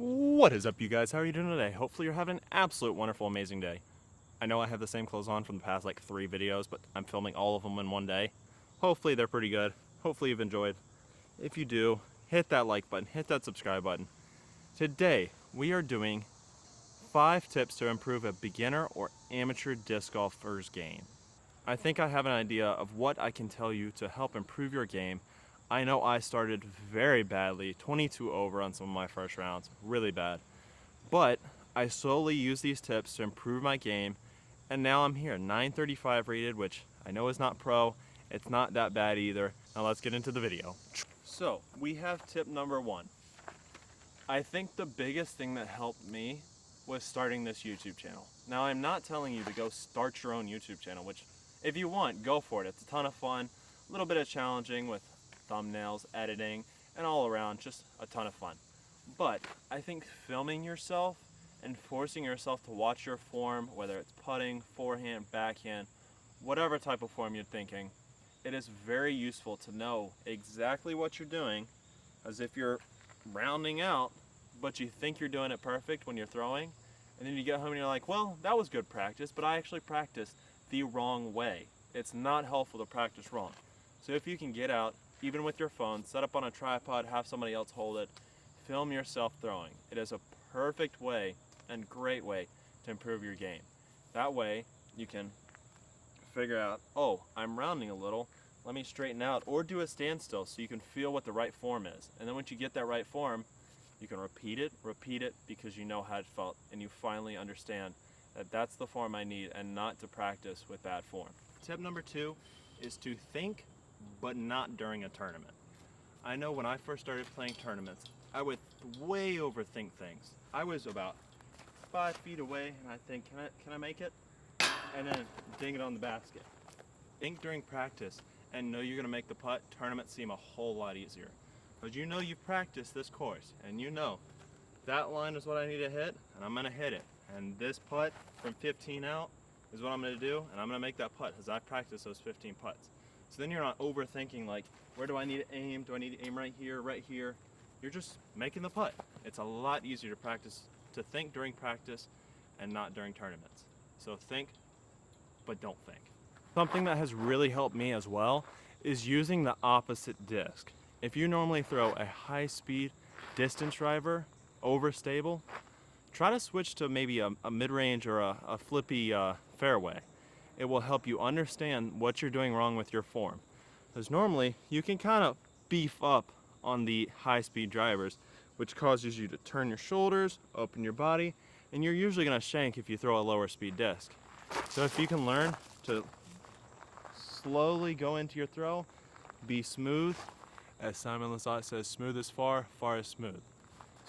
What is up, you guys? How are you doing today? Hopefully you're having an absolute wonderful, amazing day. I know I have the same clothes on from the past like 3 videos, but I'm filming all of them in one day. Hopefully they're pretty good. Hopefully you've enjoyed. If you do, hit that like button, hit that subscribe button. Today, we are doing 5 tips to improve a beginner or amateur disc golfer's game. I think I have an idea of what I can tell you to help improve your game. I know I started very badly, 22 over on some of my first rounds, really bad. But I slowly used these tips to improve my game, and now I'm here, 935 rated, which I know is not pro. It's not that bad either. Now let's get into the video. So we have tip number 1. I think the biggest thing that helped me was starting this YouTube channel. Now I'm not telling you to go start your own YouTube channel, which if you want, go for it. It's a ton of fun, a little bit of challenging with thumbnails, editing, and all around just a ton of fun. But I think filming yourself and forcing yourself to watch your form, whether it's putting, forehand, backhand, whatever type of form you're thinking, it is very useful to know exactly what you're doing, as if you're rounding out, but you think you're doing it perfect when you're throwing, and then you get home and you're like, well, that was good practice, but I actually practiced the wrong way. It's not helpful to practice wrong. So if you can get out, even with your phone, set up on a tripod, have somebody else hold it, film yourself throwing. It is a perfect way and great way to improve your game. That way you can figure out, oh, I'm rounding a little, let me straighten out, or do a standstill so you can feel what the right form is. And then once you get that right form, you can repeat it because you know how it felt, and you finally understand that that's the form I need and not to practice with bad form. Tip number 2 is to think, but not during a tournament. I know when I first started playing tournaments, I would way overthink things. I was about 5 feet away and I think, can I make it? And then ding it on the basket. Think during practice and know you're gonna make the putt. Tournaments seem a whole lot easier. Because you know you've practiced this course and you know that line is what I need to hit and I'm gonna hit it. And this putt from 15 out is what I'm gonna do, and I'm gonna make that putt because I practiced those 15 putts. So then you're not overthinking like, where do I need to aim? Do I need to aim right here, right here? You're just making the putt. It's a lot easier to practice, to think during practice and not during tournaments. So think, but don't think. Something that has really helped me as well is using the opposite disc. If you normally throw a high speed distance driver over stable, try to switch to maybe a mid-range or a flippy fairway. It will help you understand what you're doing wrong with your form. Because normally you can kind of beef up on the high-speed drivers, which causes you to turn your shoulders, open your body, and you're usually going to shank if you throw a lower speed disc. So if you can learn to slowly go into your throw, be smooth, as Simon Lizotte says, smooth is far, far is smooth.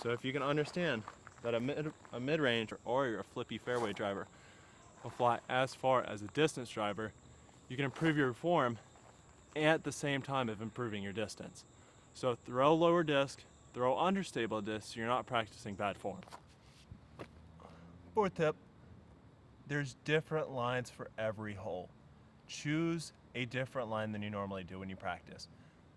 So if you can understand that a mid-range or a flippy fairway driver will fly as far as a distance driver, you can improve your form at the same time of improving your distance. So throw lower disc, throw understable disc so you're not practicing bad form. 4th tip, there's different lines for every hole. Choose a different line than you normally do when you practice.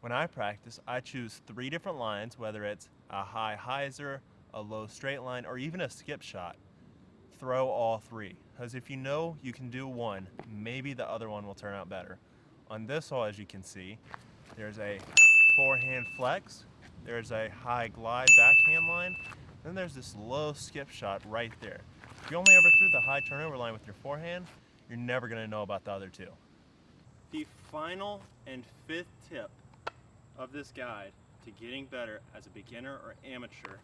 When I practice, I choose 3 different lines, whether it's a high hyzer, a low straight line, or even a skip shot. Throw all 3, because if you know you can do one, maybe the other one will turn out better. On this hole, as you can see, there's a forehand flex, there's a high glide backhand line, then there's this low skip shot right there. If you only ever threw the high turnover line with your forehand, you're never going to know about the other 2. The final and 5th tip of this guide to getting better as a beginner or amateur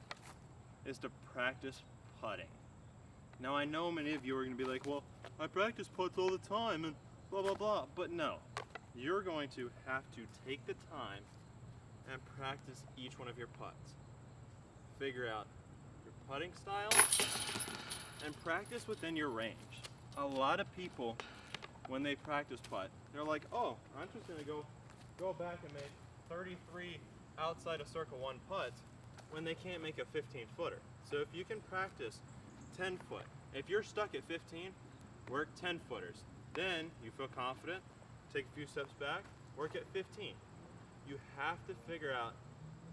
is to practice putting. Now I know many of you are going to be like, well, I practice putts all the time and blah blah blah, but no. You're going to have to take the time and practice each one of your putts. Figure out your putting style and practice within your range. A lot of people, when they practice putt, they're like, oh, I'm just going to go back and make 33 outside of circle 1 putts when they can't make a 15-footer. So if you can practice 10 foot, if you're stuck at 15, work 10 footers. Then you feel confident, take a few steps back, work at 15. You have to figure out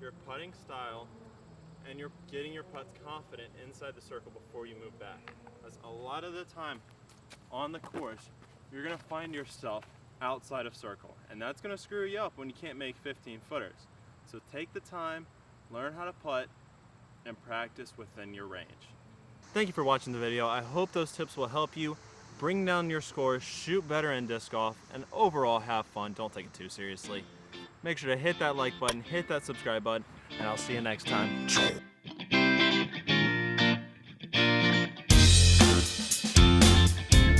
your putting style and you're getting your putts confident inside the circle before you move back. Because a lot of the time on the course, you're gonna find yourself outside of circle, and that's gonna screw you up when you can't make 15 footers. So take the time, learn how to putt, and practice within your range. Thank you for watching the video. I hope those tips will help you bring down your scores, shoot better in disc golf, and overall have fun. Don't take it too seriously. Make sure to hit that like button, hit that subscribe button, and I'll see you next time.